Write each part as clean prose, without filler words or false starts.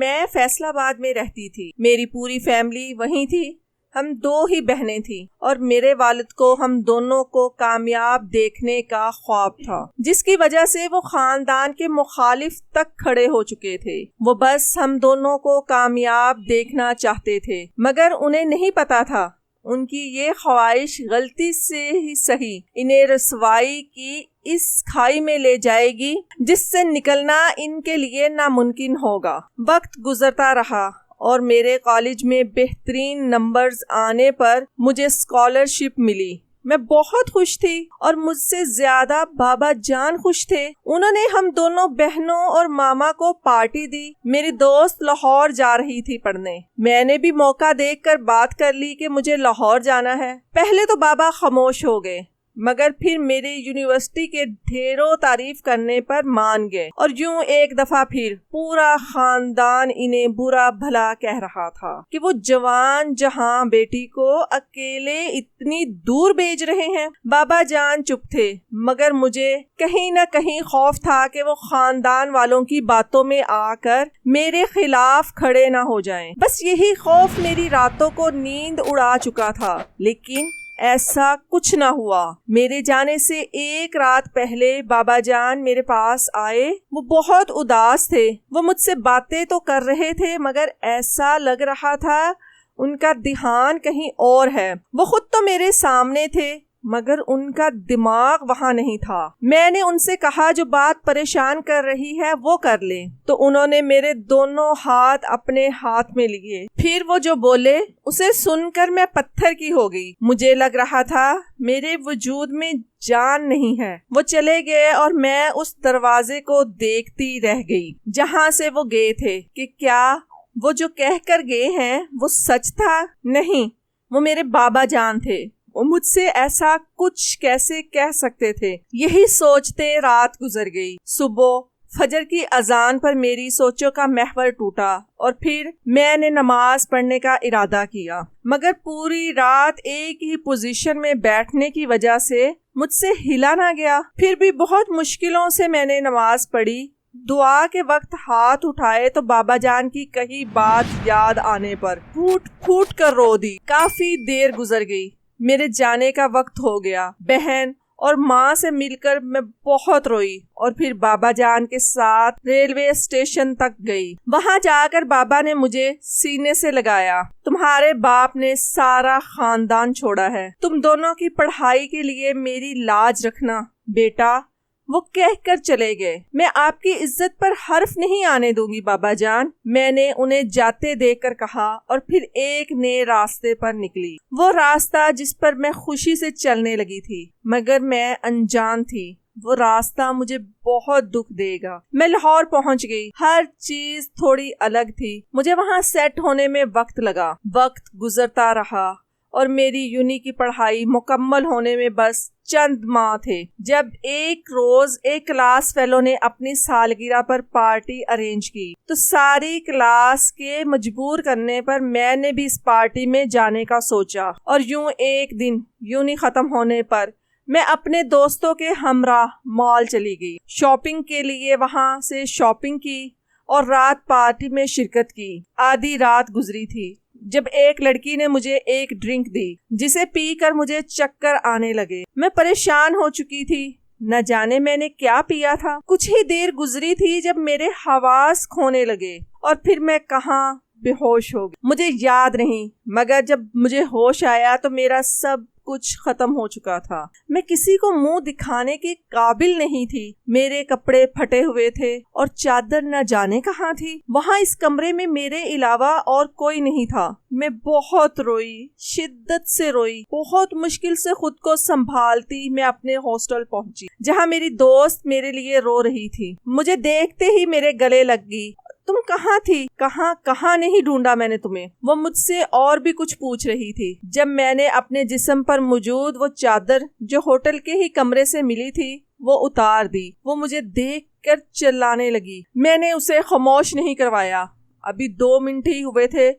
मैं फैसलाबाद में रहती थी। मेरी पूरी फैमिली वहीं थी। हम 2 ही बहनें थी और मेरे वालिद को हम दोनों को कामयाब देखने का ख्वाब था, जिसकी वजह से वो खानदान के मुखालिफ तक खड़े हो चुके थे। वो बस हम दोनों को कामयाब देखना चाहते थे, मगर उन्हें नहीं पता था उनकी ये ख्वाहिश गलती से ही सही इन्हें रसवाई की इस खाई में ले जाएगी जिससे निकलना इनके लिए नामुमकिन होगा। वक्त गुजरता रहा और मेरे कॉलेज में बेहतरीन नंबर्स आने पर मुझे स्कॉलरशिप मिली। मैं बहुत खुश थी और मुझसे ज्यादा बाबा जान खुश थे। उन्होंने हम दोनों बहनों और मामा को पार्टी दी। मेरी दोस्त लाहौर जा रही थी पढ़ने। मैंने भी मौका देखकर बात कर ली कि मुझे लाहौर जाना है। पहले तो बाबा खामोश हो गए, मगर फिर मेरे यूनिवर्सिटी के ढेरों तारीफ करने पर मान गए और यूं एक दफा फिर पूरा खानदान इन्हें बुरा भला कह रहा था कि वो जवान जहां बेटी को अकेले इतनी दूर भेज रहे हैं। बाबा जान चुप थे, मगर मुझे कहीं न कहीं खौफ था कि वो खानदान वालों की बातों में आकर मेरे खिलाफ खड़े ना हो जाएं। बस यही खौफ मेरी रातों को नींद उड़ा चुका था, लेकिन ऐसा कुछ ना हुआ। मेरे जाने से एक रात पहले बाबा जान मेरे पास आए। वो बहुत उदास थे। वो मुझसे बातें तो कर रहे थे, मगर ऐसा लग रहा था उनका ध्यान कहीं और है। वो खुद तो मेरे सामने थे, मगर उनका दिमाग वहां नहीं था। मैंने उनसे कहा जो बात परेशान कर रही है वो कर ले, तो उन्होंने मेरे दोनों हाथ अपने हाथ में लिए। फिर वो जो बोले उसे सुनकर मैं पत्थर की हो गई। मुझे लग रहा था मेरे वजूद में जान नहीं है। वो चले गए और मैं उस दरवाजे को देखती रह गई जहां से वो गए थे कि क्या वो जो कह कर गए हैं वो सच था। नहीं, वो मेरे बाबा जान थे। वो मुझसे ऐसा कुछ कैसे कह सकते थे। यही सोचते रात गुजर गई। सुबह फजर की अजान पर मेरी सोचों का महवर टूटा और फिर मैंने नमाज पढ़ने का इरादा किया, मगर पूरी रात एक ही पोजीशन में बैठने की वजह से मुझसे हिला ना गया। फिर भी बहुत मुश्किलों से मैंने नमाज पढ़ी। दुआ के वक्त हाथ उठाए तो बाबा जान की कही बात याद आने पर फूट फूट कर रो दी। काफी देर गुजर गई। मेरे जाने का वक्त हो गया। बहन और माँ से मिलकर मैं बहुत रोई और फिर बाबा जान के साथ रेलवे स्टेशन तक गई। वहां जाकर बाबा ने मुझे सीने से लगाया। तुम्हारे बाप ने सारा खानदान छोड़ा है, तुम दोनों की पढ़ाई के लिए मेरी लाज रखना बेटा। वो कहकर चले गए। मैं आपकी इज्जत पर हर्फ नहीं आने दूंगी बाबा जान, मैंने उन्हें जाते देखकर कहा और फिर एक नए रास्ते पर निकली। वो रास्ता जिस पर मैं खुशी से चलने लगी थी, मगर मैं अनजान थी वो रास्ता मुझे बहुत दुख देगा। मैं लाहौर पहुंच गई। हर चीज थोड़ी अलग थी। मुझे वहां सेट होने में वक्त लगा। वक्त गुजरता रहा और मेरी यूनी की पढ़ाई मुकम्मल होने में बस चंद माह थे जब एक रोज एक क्लास फेलो ने अपनी सालगिरह पर पार्टी अरेंज की। तो सारी क्लास के मजबूर करने पर मैंने भी इस पार्टी में जाने का सोचा और यूं एक दिन यूनी खत्म होने पर मैं अपने दोस्तों के हमरा मॉल चली गई। शॉपिंग के लिए वहां से शॉपिंग की और रात पार्टी में शिरकत की। आधी रात गुजरी थी जब एक लड़की ने मुझे एक ड्रिंक दी जिसे पीकर मुझे चक्कर आने लगे। मैं परेशान हो चुकी थी, न जाने मैंने क्या पिया था। कुछ ही देर गुजरी थी जब मेरे हवास खोने लगे और फिर मैं कहाँ बेहोश हो गई। मुझे याद नहीं, मगर जब मुझे होश आया तो मेरा सब कुछ खत्म हो चुका था। मैं किसी को मुंह दिखाने के काबिल नहीं थी। मेरे कपड़े फटे हुए थे और चादर न जाने कहाँ थी। वहां इस कमरे में मेरे अलावा और कोई नहीं था। मैं बहुत रोई, शिद्दत से रोई। बहुत मुश्किल से खुद को संभालती मैं अपने हॉस्टल पहुंची, जहां मेरी दोस्त मेरे लिए रो रही थी। मुझे देखते ही मेरे गले लग गई। तुम कहाँ थी? कहाँ नहीं ढूंढा मैंने तुम्हें। वो मुझसे और भी कुछ पूछ रही थी। जब मैंने अपने जिस्म पर मौजूद वो चादर जो होटल के ही कमरे से मिली थी वो उतार दी। वो मुझे देखकर चिल्लाने लगी। मैंने उसे खामोश नहीं करवाया। अभी 2 मिनट ही हुए थे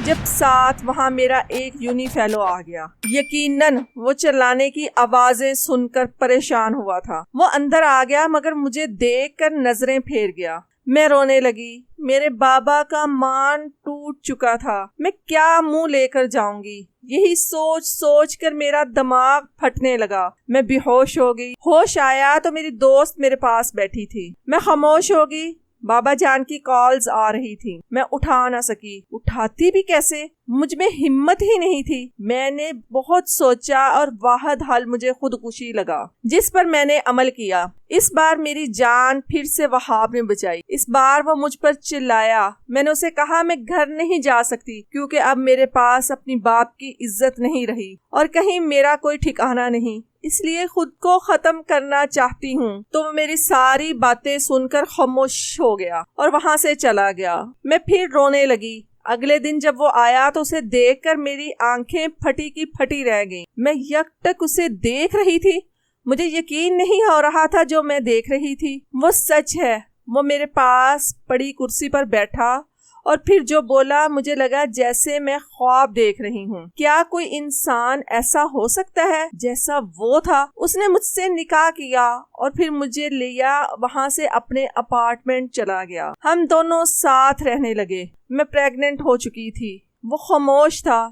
जब साथ वहां मेरा एक यूनी फेलो आ गया। यकीनन वो चिल्लाने की आवाजें सुनकर परेशान हुआ था। वो अंदर आ गया मगर मुझे देखकर नजरें फेर गया। मैं रोने लगी। मेरे बाबा का मान टूट चुका था। मैं क्या मुंह लेकर जाऊंगी, यही सोच सोच कर मेरा दिमाग फटने लगा। मैं बेहोश हो गई। होश आया तो मेरी दोस्त मेरे पास बैठी थी। मैं खामोश हो गई। बाबा जान की कॉल्स आ रही थी। मैं उठा ना सकी। उठाती भी कैसे, मुझ में हिम्मत ही नहीं थी। मैंने बहुत सोचा और वाहद हल मुझे खुदकुशी लगा, जिस पर मैंने अमल किया। इस बार मेरी जान फिर से वहाब ने बचाई। इस बार वो मुझ पर चिल्लाया। मैंने उसे कहा मैं घर नहीं जा सकती, क्योंकि अब मेरे पास अपनी बाप की इज्जत नहीं रही और कहीं मेरा कोई ठिकाना नहीं, इसलिए खुद को खत्म करना चाहती हूँ। तो वो मेरी सारी बातें सुनकर खामोश हो गया और वहाँ से चला गया। मैं फिर रोने लगी। अगले दिन जब वो आया तो उसे देखकर मेरी आंखें फटी की फटी रह गईं। मैं यकटक उसे देख रही थी। मुझे यकीन नहीं हो रहा था जो मैं देख रही थी वो सच है। वो मेरे पास पड़ी कुर्सी पर बैठा और फिर जो बोला, मुझे लगा जैसे मैं ख्वाब देख रही हूँ। क्या कोई इंसान ऐसा हो सकता है जैसा वो था? उसने मुझसे निकाह किया और फिर मुझे लिया, वहाँ से अपने अपार्टमेंट चला गया। हम दोनों साथ रहने लगे। मैं प्रेग्नेंट हो चुकी थी। वो खामोश था।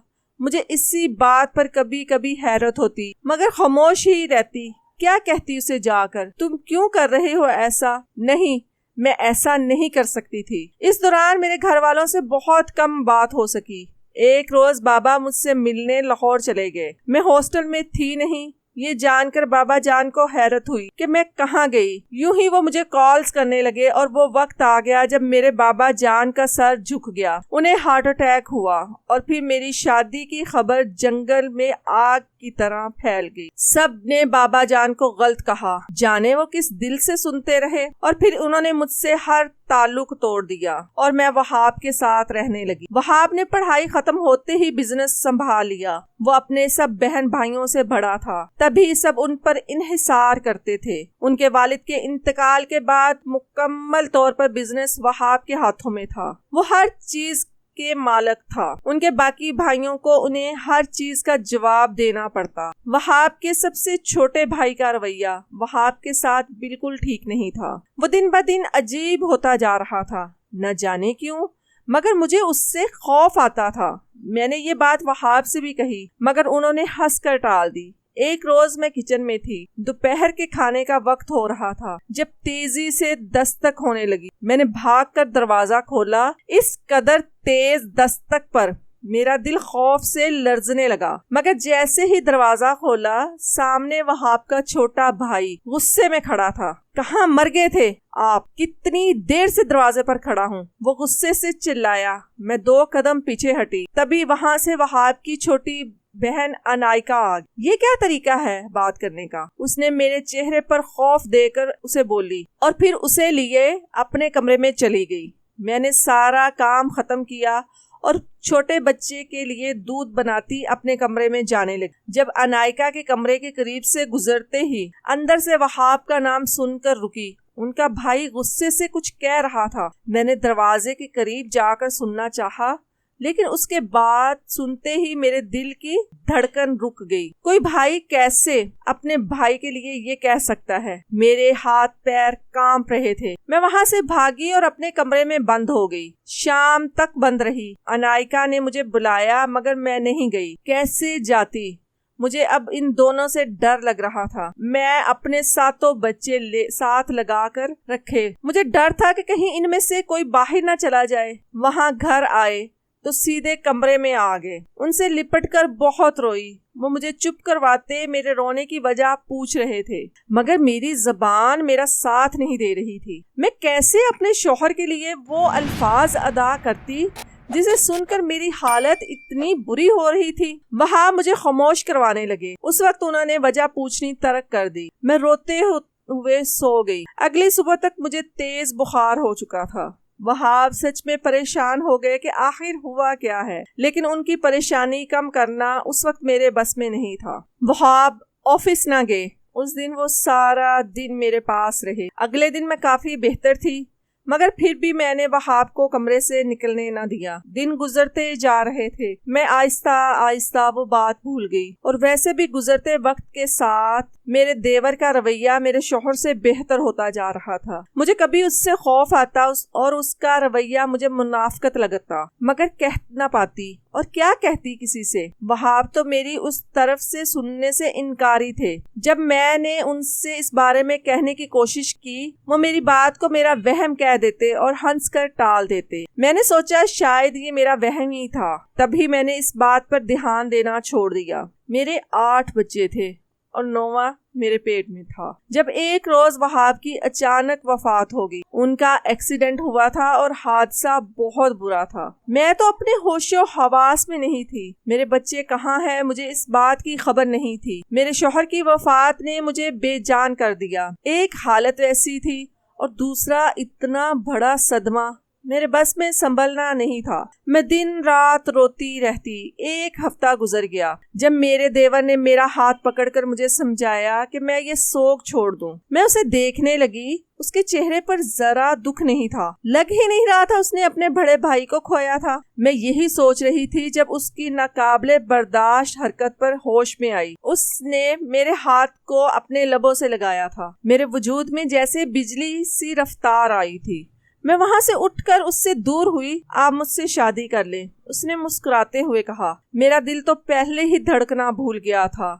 मुझे इसी बात पर कभी कभी हैरत होती, मगर खामोश ही रहती। क्या कहती उसे जाकर, तुम क्यों कर रहे हो ऐसा? नहीं, मैं ऐसा नहीं कर सकती थी। इस दौरान मेरे घर वालों से बहुत कम बात हो सकी। एक रोज बाबा मुझसे मिलने लाहौर चले गए। मैं हॉस्टल में थी नहीं। ये जानकर बाबा जान को हैरत हुई कि मैं कहाँ गई। यूं ही वो मुझे कॉल्स करने लगे और वो वक्त आ गया जब मेरे बाबा जान का सर झुक गया। उन्हें हार्ट अटैक हुआ और फिर मेरी शादी की खबर जंगल में आग की तरह फैल गई। सब ने बाबा जान को गलत कहा, जाने वो किस दिल से सुनते रहे। और फिर उन्होंने मुझसे हर ताल्लुक तोड़ दिया और मैं वहाब के साथ रहने लगी। वहाब ने पढ़ाई खत्म होते ही बिजनेस संभाल लिया। वो अपने सब बहन भाइयों से बड़ा था, तभी सब उन पर इन्हिसार करते थे। उनके वालिद के इंतकाल के बाद मुकम्मल तौर पर बिजनेस वहाब के हाथों में था। वो हर चीज के मालिक था। उनके बाकी भाइयों को उन्हें हर चीज का जवाब देना पड़ता। वहाब के सबसे छोटे भाई का रवैया वहाब के साथ बिल्कुल ठीक नहीं था। वो दिन ब दिन अजीब होता जा रहा था, न जाने क्यों, मगर मुझे उससे खौफ आता था। मैंने ये बात वहाब से भी कही, मगर उन्होंने हंसकर टाल दी। एक रोज मैं किचन में थी। दोपहर के खाने का वक्त हो रहा था जब तेजी से दस्तक होने लगी। मैंने भागकर दरवाजा खोला। इस कदर तेज दस्तक पर मेरा दिल खौफ से लर्जने लगा, मगर जैसे ही दरवाजा खोला, सामने वहाब का छोटा भाई गुस्से में खड़ा था। कहाँ मर गए थे आप? कितनी देर से दरवाजे पर खड़ा हूँ, वो गुस्से से चिल्लाया। मैं 2 कदम पीछे हटी, तभी वहाँ से वहाब की छोटी बहन अनायका आ गई। ये क्या तरीका है बात करने का? उसने मेरे चेहरे पर खौफ देकर उसे बोली और फिर उसे लिए अपने कमरे में चली गई। मैंने सारा काम खत्म किया और छोटे बच्चे के लिए दूध बनाती अपने कमरे में जाने लगी। जब अनायका के कमरे के करीब से गुजरते ही अंदर से वहाब का नाम सुनकर रुकी। उनका भाई गुस्से से कुछ कह रहा था। मैंने दरवाजे के करीब जाकर सुनना चाहा, लेकिन उसके बाद सुनते ही मेरे दिल की धड़कन रुक गई। कोई भाई कैसे अपने भाई के लिए ये कह सकता है? मेरे हाथ पैर कांप रहे थे। मैं वहां से भागी और अपने कमरे में बंद हो गई। शाम तक बंद रही। अनायका ने मुझे बुलाया, मगर मैं नहीं गई। कैसे जाती? मुझे अब इन दोनों से डर लग रहा था। मैं अपने 7 बच्चे साथ लगा कर रखे। मुझे डर था कि कहीं इनमें से कोई बाहर ना चला जाए। वहां घर आए तो सीधे कमरे में आ गए। उनसे लिपटकर बहुत रोई। वो मुझे चुप करवाते मेरे रोने की वजह पूछ रहे थे, मगर मेरी जबान मेरा साथ नहीं दे रही थी। मैं कैसे अपने शौहर के लिए वो अल्फाज अदा करती जिसे सुनकर मेरी हालत इतनी बुरी हो रही थी। वहां मुझे खामोश करवाने लगे। उस वक्त उन्होंने वजह पूछनी तर्क कर दी। मैं रोते हुए सो गई। अगली सुबह तक मुझे तेज बुखार हो चुका था। वहाब सच में परेशान हो गए कि आखिर हुआ क्या है, लेकिन उनकी परेशानी कम करना उस वक्त मेरे बस में नहीं था। वहाब ऑफिस ना गए। उस दिन वो सारा दिन मेरे पास रहे। अगले दिन मैं काफी बेहतर थी, मगर फिर भी मैंने वहाब को कमरे से निकलने न दिया। दिन गुजरते जा रहे थे, मैं आहिस्ता आहिस्ता वो बात भूल गई। और वैसे भी गुजरते वक्त के साथ मेरे देवर का रवैया मेरे शौहर से बेहतर होता जा रहा था। मुझे कभी उससे खौफ आता और उसका रवैया मुझे मुनाफकत लगता, मगर कह न पाती। और क्या कहती किसी से। वहाब तो मेरी उस तरफ से सुनने से इनकारी थे। जब मैंने उनसे इस बारे में कहने की कोशिश की, वो मेरी बात को मेरा वहम कह देते और हंसकर टाल देते। मैंने सोचा शायद ये मेरा वहम ही था। तभी मैंने इस बात पर ध्यान देना छोड़ दिया। मेरे 8 बच्चे थे और 9वां मेरे पेट में था जब एक रोज वहाब की अचानक वफात हो गई। उनका एक्सीडेंट हुआ था और हादसा बहुत बुरा था। मैं तो अपने होशो हवास में नहीं थी। मेरे बच्चे कहाँ हैं मुझे इस बात की खबर नहीं थी। मेरे शौहर की वफात ने मुझे बेजान कर दिया। एक हालत ऐसी थी और दूसरा इतना बड़ा सदमा, मेरे बस में संभलना नहीं था। मैं दिन रात रोती रहती। 1 हफ्ता गुजर गया जब मेरे देवर ने मेरा हाथ पकड़कर मुझे समझाया कि मैं ये शोक छोड़ दूं। मैं उसे देखने लगी। उसके चेहरे पर जरा दुख नहीं था। लग ही नहीं रहा था उसने अपने बड़े भाई को खोया था। मैं यही सोच रही थी जब उसकी नाकाबिले बर्दाश्त हरकत पर होश में आई। उसने मेरे हाथ को अपने लबों से लगाया था। मेरे वजूद में जैसे बिजली सी रफ्तार आई थी। मैं वहां से उठकर उससे दूर हुई। आप मुझसे शादी कर ले, उसने मुस्कुराते हुए कहा। मेरा दिल तो पहले ही धड़कना भूल गया था।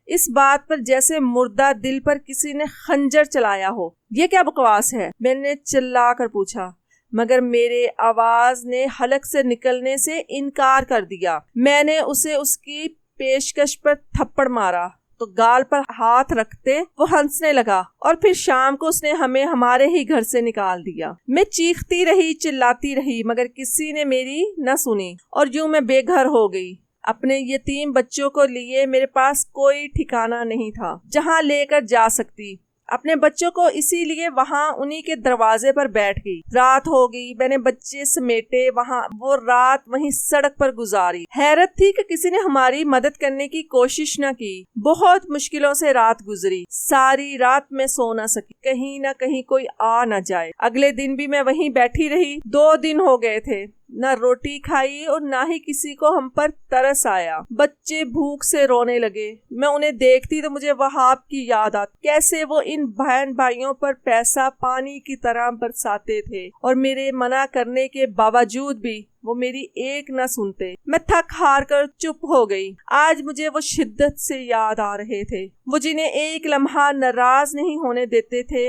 इस बात पर जैसे मुर्दा दिल पर किसी ने खंजर चलाया हो। ये क्या बकवास है, मैंने चिल्ला कर पूछा, मगर मेरे आवाज ने हलक से निकलने से इनकार कर दिया। मैंने उसे उसकी पेशकश पर थप्पड़ मारा तो गाल पर हाथ रखते वो हंसने लगा और फिर शाम को उसने हमें हमारे ही घर से निकाल दिया। मैं चीखती रही, चिल्लाती रही, मगर किसी ने मेरी न सुनी और यूं मैं बेघर हो गई। अपने यतीम बच्चों को लिए मेरे पास कोई ठिकाना नहीं था जहां लेकर जा सकती। अपने बच्चों को इसीलिए वहां उन्हीं के दरवाजे पर बैठ गई। रात हो गई, मैंने बच्चे समेटे वहां वो रात वहीं सड़क पर गुजारी। हैरत थी कि किसी ने हमारी मदद करने की कोशिश न की। बहुत मुश्किलों से रात गुजरी। सारी रात मैं सो न सकी, कहीं न कहीं कोई आ न जाए। अगले दिन भी मैं वहीं बैठी रही। 2 दिन हो गए थे, न रोटी खाई और ना ही किसी को हम पर तरस आया। बच्चे भूख से रोने लगे। मैं उन्हें देखती तो मुझे वहाब की याद आती। कैसे वो इन बहन भाइयों पर पैसा पानी की तरह बरसाते थे और मेरे मना करने के बावजूद भी वो मेरी एक न सुनते। मैं थक हार कर चुप हो गई। आज मुझे वो शिद्दत से याद आ रहे थे। वो जिन्हें एक लम्हा नाराज नहीं होने देते थे,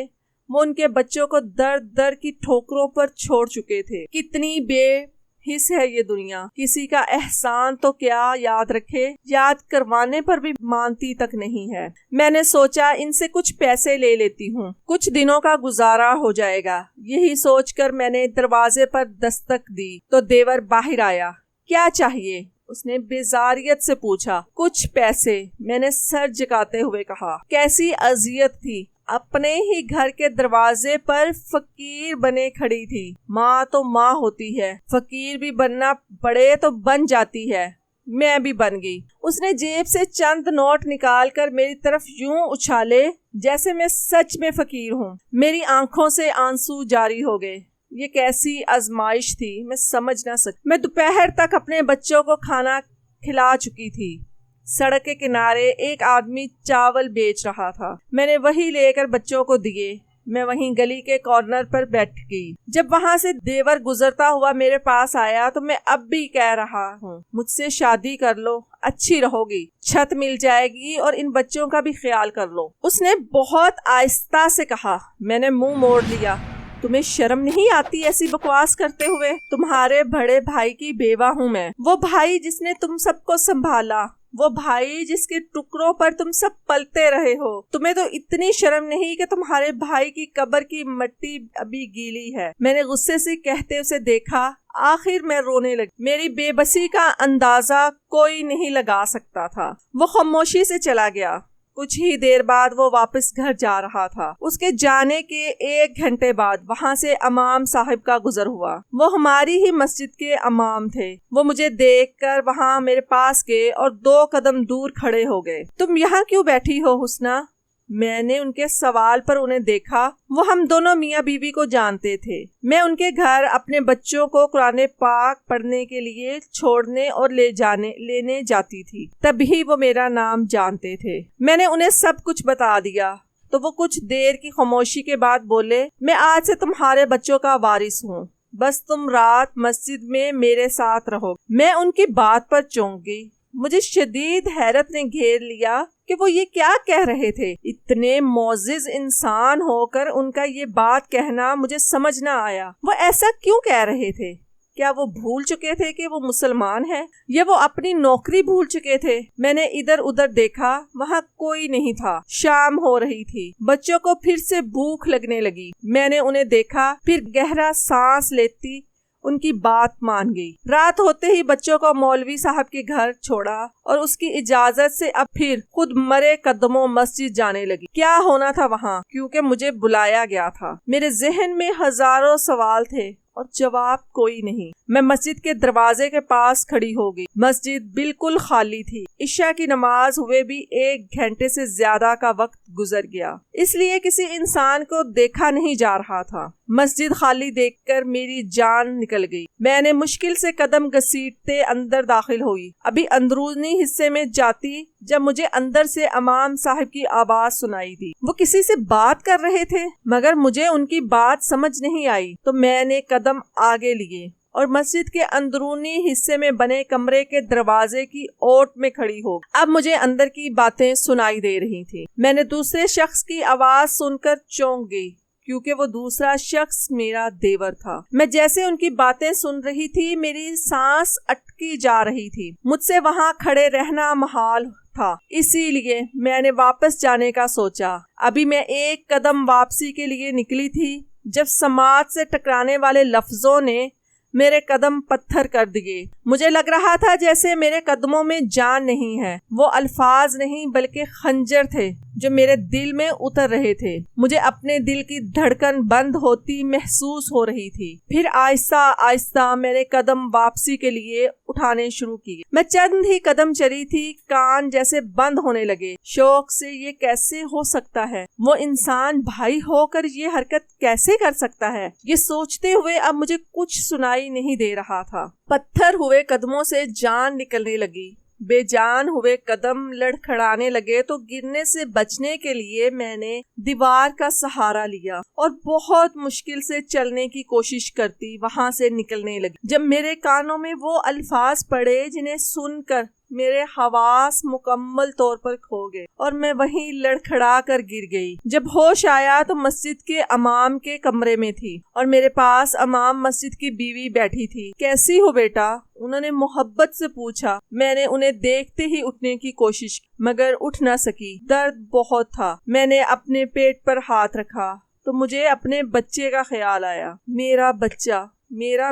वो उनके बच्चों को दर दर की ठोकरों पर छोड़ चुके थे। कितनी बेहिस है ये दुनिया। किसी का एहसान तो क्या याद रखे, याद करवाने पर भी मानती तक नहीं है। मैंने सोचा इनसे कुछ पैसे ले लेती हूँ, कुछ दिनों का गुजारा हो जाएगा। यही सोचकर मैंने दरवाजे पर दस्तक दी तो देवर बाहर आया। क्या चाहिए, उसने बेजारियत से पूछा। कुछ पैसे, मैंने सर झुकाते हुए कहा। कैसी अजियत थी, अपने ही घर के दरवाजे पर फकीर बने खड़ी थी। माँ तो माँ होती है, फकीर भी बनना पड़े तो बन जाती है। मैं भी बन गई। उसने जेब से चंद नोट निकालकर मेरी तरफ यूं उछाले जैसे मैं सच में फकीर हूँ। मेरी आंखों से आंसू जारी हो गए। ये कैसी आजमाइश थी, मैं समझ ना सकी। मैं दोपहर तक अपने बच्चों को खाना खिला चुकी थी। सड़क के किनारे एक आदमी चावल बेच रहा था। मैंने वही लेकर बच्चों को दिए। मैं वहीं गली के कॉर्नर पर बैठ गई। जब वहां से देवर गुजरता हुआ मेरे पास आया तो मैं अब भी कह रहा हूँ, मुझसे शादी कर लो, अच्छी रहोगी, छत मिल जाएगी और इन बच्चों का भी ख्याल कर लो। उसने बहुत आहिस्ता से कहा। मैंने मुंह मोड़ लिया। तुम्हें शर्म नहीं आती ऐसी बकवास करते हुए? तुम्हारे बड़े भाई की बेवा हूँ मैं। वो भाई जिसने तुम सबको संभाला, वो भाई जिसके टुकड़ों पर तुम सब पलते रहे हो। तुम्हें तो इतनी शर्म नहीं कि तुम्हारे भाई की कब्र की मिट्टी अभी गीली है। मैंने गुस्से से कहते उसे देखा। आखिर मैं रोने लगी। मेरी बेबसी का अंदाजा कोई नहीं लगा सकता था। वो खामोशी से चला गया। कुछ ही देर बाद वो वापस घर जा रहा था। उसके जाने के 1 घंटे बाद वहाँ से इमाम साहिब का गुजर हुआ। वो हमारी ही मस्जिद के इमाम थे। वो मुझे देखकर वहाँ मेरे पास गए और 2 कदम दूर खड़े हो गए। तुम यहाँ क्यों बैठी हो हुस्ना? मैंने उनके सवाल पर उन्हें देखा। वो हम दोनों मियाँ बीवी को जानते थे। मैं उनके घर अपने बच्चों को कुरान पाक पढ़ने के लिए छोड़ने और लेने जाती थी। तभी वो मेरा नाम जानते थे। मैंने उन्हें सब कुछ बता दिया तो वो कुछ देर की खामोशी के बाद बोले, मैं आज से तुम्हारे बच्चों का वारिस हूँ, बस तुम रात मस्जिद में मेरे साथ रहो। मैं उनकी बात पर चौंक गई। मुझे शदीद हैरत ने घेर लिया कि वो ये क्या कह रहे थे। इतने मोअज़्ज़िज़ इंसान होकर उनका ये बात कहना मुझे समझ न आया। वो ऐसा क्यों कह रहे थे? क्या वो भूल चुके थे कि वो मुसलमान हैं, या वो अपनी नौकरी भूल चुके थे? मैंने इधर उधर देखा, वहाँ कोई नहीं था। शाम हो रही थी। बच्चों को फिर से भूख लगने लगी। मैंने उन्हें देखा, फिर गहरा सांस लेती उनकी बात मान गई। रात होते ही बच्चों को मौलवी साहब के घर छोड़ा और उसकी इजाजत से अब फिर खुद मरे कदमों मस्जिद जाने लगी। क्या होना था वहाँ? क्योंकि मुझे बुलाया गया था। मेरे जहन में हजारों सवाल थे और जवाब कोई नहीं। मैं मस्जिद के दरवाजे के पास खड़ी हो गई। मस्जिद बिल्कुल खाली थी। इशा की नमाज हुए भी 1 घंटे से ज्यादा का वक्त गुजर गया, इसलिए किसी इंसान को देखा नहीं जा रहा था। मस्जिद खाली देखकर मेरी जान निकल गई। मैंने मुश्किल से कदम घसीटते अंदर दाखिल हुई। अभी अंदरूनी हिस्से में जाती जब मुझे अंदर से इमाम साहब की आवाज सुनाई दी। वो किसी से बात कर रहे थे, मगर मुझे उनकी बात समझ नहीं आई। तो मैंने कदम आगे लिए और मस्जिद के अंदरूनी हिस्से में बने कमरे के दरवाजे की ओट में खड़ी हो। अब मुझे अंदर की बातें सुनाई दे रही थी। मैंने दूसरे शख्स की आवाज सुनकर चौंक गई, क्योंकि वो दूसरा शख्स मेरा देवर था। मैं जैसे उनकी बातें सुन रही थी, मेरी सांस अटकी जा रही थी। मुझसे वहाँ खड़े रहना महाल था, इसीलिए मैंने वापस जाने का सोचा। अभी मैं 1 कदम वापसी के लिए निकली थी जब समाज से टकराने वाले लफ्जों ने मेरे कदम पत्थर कर दिए। मुझे लग रहा था जैसे मेरे कदमों में जान नहीं है। वो अल्फाज नहीं बल्कि खंजर थे जो मेरे दिल में उतर रहे थे। मुझे अपने दिल की धड़कन बंद होती महसूस हो रही थी। फिर आहिस्ता आहिस्ता मैंने कदम वापसी के लिए उठाने शुरू किए। मैं चंद ही कदम चली थी, कान जैसे बंद होने लगे। शौक से ये कैसे हो सकता है? वो इंसान भाई होकर ये हरकत कैसे कर सकता है? ये सोचते हुए अब मुझे कुछ सुनाई नहीं दे रहा था। पत्थर हुए कदमों से जान निकलने लगी। बेजान हुए कदम लड़खड़ाने लगे तो गिरने से बचने के लिए मैंने दीवार का सहारा लिया और बहुत मुश्किल से चलने की कोशिश करती वहां से निकलने लगी। जब मेरे कानों में वो अल्फाज पड़े जिन्हें सुनकर मेरे हवास मुकम्मल तौर पर खो गए और मैं वहीं लड़खड़ा कर गिर गई। जब होश आया तो मस्जिद के इमाम के कमरे में थी और मेरे पास इमाम मस्जिद की बीवी बैठी थी। कैसी हो बेटा? उन्होंने मोहब्बत से पूछा। मैंने उन्हें देखते ही उठने की कोशिश की, मगर उठ न सकी। दर्द बहुत था। मैंने अपने पेट पर हाथ रखा तो मुझे अपने बच्चे का ख्याल आया। मेरा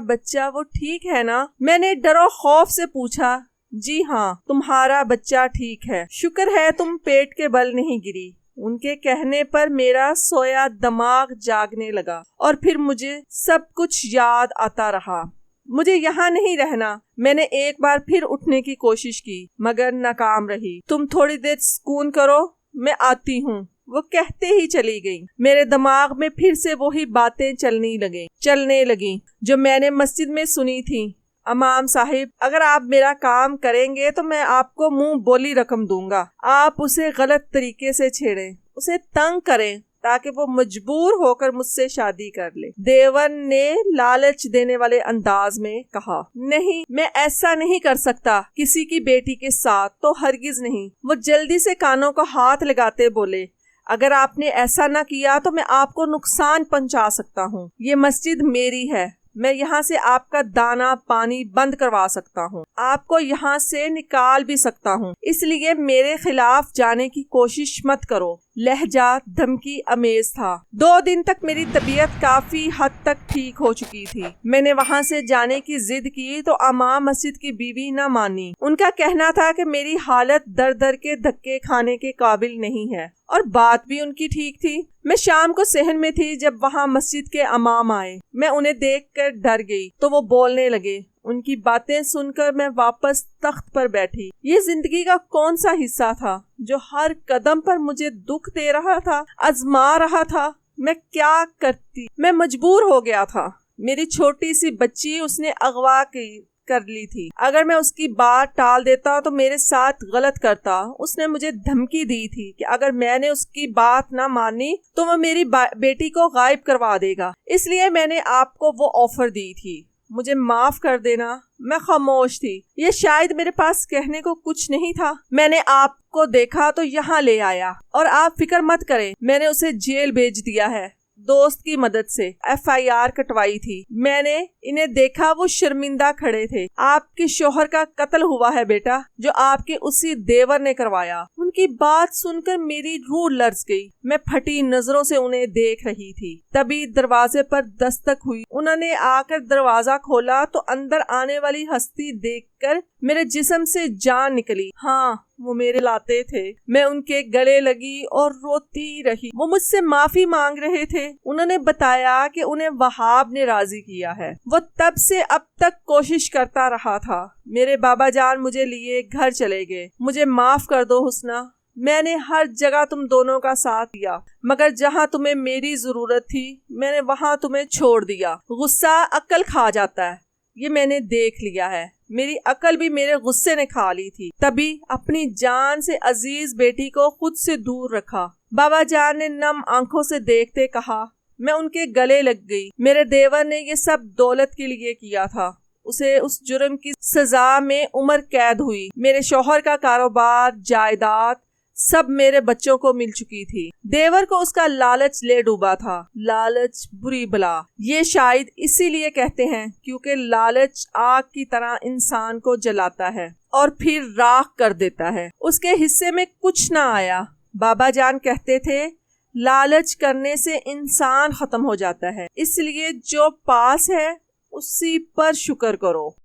बच्चा वो ठीक है ना? मैंने डरो खौफ से पूछा। जी हाँ, तुम्हारा बच्चा ठीक है, शुक्र है तुम पेट के बल नहीं गिरी। उनके कहने पर मेरा सोया दिमाग जागने लगा और फिर मुझे सब कुछ याद आता रहा। मुझे यहाँ नहीं रहना। मैंने एक बार फिर उठने की कोशिश की, मगर नाकाम रही। तुम थोड़ी देर सुकून करो, मैं आती हूँ। वो कहते ही चली गई। मेरे दिमाग में फिर से वही बातें चलने लगी जो मैंने मस्जिद में सुनी थी। इमाम साहिब, अगर आप मेरा काम करेंगे तो मैं आपको मुंह बोली रकम दूंगा। आप उसे गलत तरीके से छेड़ें, उसे तंग करें ताकि वो मजबूर होकर मुझसे शादी कर ले। देवर ने लालच देने वाले अंदाज में कहा। नहीं, मैं ऐसा नहीं कर सकता किसी की बेटी के साथ, तो हरगिज नहीं। वो जल्दी से कानों को हाथ लगाते बोले, अगर आपने ऐसा न किया तो मैं आपको नुकसान पहुंचा सकता हूँ। ये मस्जिद मेरी है, मैं यहाँ से आपका दाना पानी बंद करवा सकता हूँ, आपको यहाँ से निकाल भी सकता हूँ, इसलिए मेरे खिलाफ जाने की कोशिश मत करो। लहजा धमकी अमेज था। 2 दिन तक मेरी तबीयत काफी हद तक ठीक हो चुकी थी। मैंने वहाँ से जाने की जिद की तो इमाम मस्जिद की बीवी न मानी। उनका कहना था कि मेरी हालत दर दर के धक्के खाने के काबिल नहीं है, और बात भी उनकी ठीक थी। मैं शाम को सहन में थी जब वहाँ मस्जिद के इमाम आए। मैं उन्हें देखकर डर गई तो वो बोलने लगे। उनकी बातें सुनकर मैं वापस तख्त पर बैठी। ये जिंदगी का कौन सा हिस्सा था जो हर कदम पर मुझे दुख दे रहा था, आजमा रहा था? मैं क्या करती? मैं मजबूर हो गया था। मेरी छोटी सी बच्ची उसने अगवा कर ली थी। अगर मैं उसकी बात टाल देता तो मेरे साथ गलत करता। उसने मुझे धमकी दी थी कि अगर मैंने उसकी बात ना मानी तो वह मेरी बेटी को गायब करवा देगा। इसलिए मैंने आपको वो ऑफर दी थी। मुझे माफ कर देना। मैं खामोश थी। ये शायद मेरे पास कहने को कुछ नहीं था। मैंने आपको देखा तो यहाँ ले आया और आप फिक्र मत करें, मैंने उसे जेल भेज दिया है। दोस्त की मदद से FIR कटवाई थी। मैंने इन्हें देखा, वो शर्मिंदा खड़े थे। आपके शोहर का कत्ल हुआ है बेटा, जो आपके उसी देवर ने करवाया। उनकी बात सुनकर मेरी रूह लर्ज गई। मैं फटी नजरों से उन्हें देख रही थी। तभी दरवाजे पर दस्तक हुई। उन्होंने आकर दरवाजा खोला तो अंदर आने वाली हस्ती देखकर मेरे जिस्म से जान निकली। हाँ, वो मेरे लाते थे। मैं उनके गले लगी और रोती रही। वो मुझसे माफी मांग रहे थे। उन्होंने बताया कि उन्हें वहाब ने राजी किया है। वो तब से अब तक कोशिश करता रहा था। मेरे बाबा जान मुझे लिए घर चले गए। मुझे माफ कर दो हुस्ना, मैंने हर जगह तुम दोनों का साथ दिया, मगर जहाँ तुम्हें मेरी जरूरत थी मैंने वहाँ तुम्हें छोड़ दिया। गुस्सा अक्ल खा जाता है, ये मैंने देख लिया है। मेरी अकल भी मेरे गुस्से ने खा ली थी। तभी अपनी जान से अजीज बेटी को खुद से दूर रखा। बाबा जान ने नम आंखों से देखते कहा। मैं उनके गले लग गई। मेरे देवर ने ये सब दौलत के लिए किया था। उसे उस जुर्म की सजा में उम्र कैद हुई। मेरे शौहर का कारोबार, जायदाद सब मेरे बच्चों को मिल चुकी थी। देवर को उसका लालच ले डूबा था। लालच बुरी बला, ये शायद इसीलिए कहते हैं क्योंकि लालच आग की तरह इंसान को जलाता है और फिर राख कर देता है। उसके हिस्से में कुछ ना आया। बाबा जान कहते थे लालच करने से इंसान खत्म हो जाता है, इसलिए जो पास है उसी पर शुक्र करो।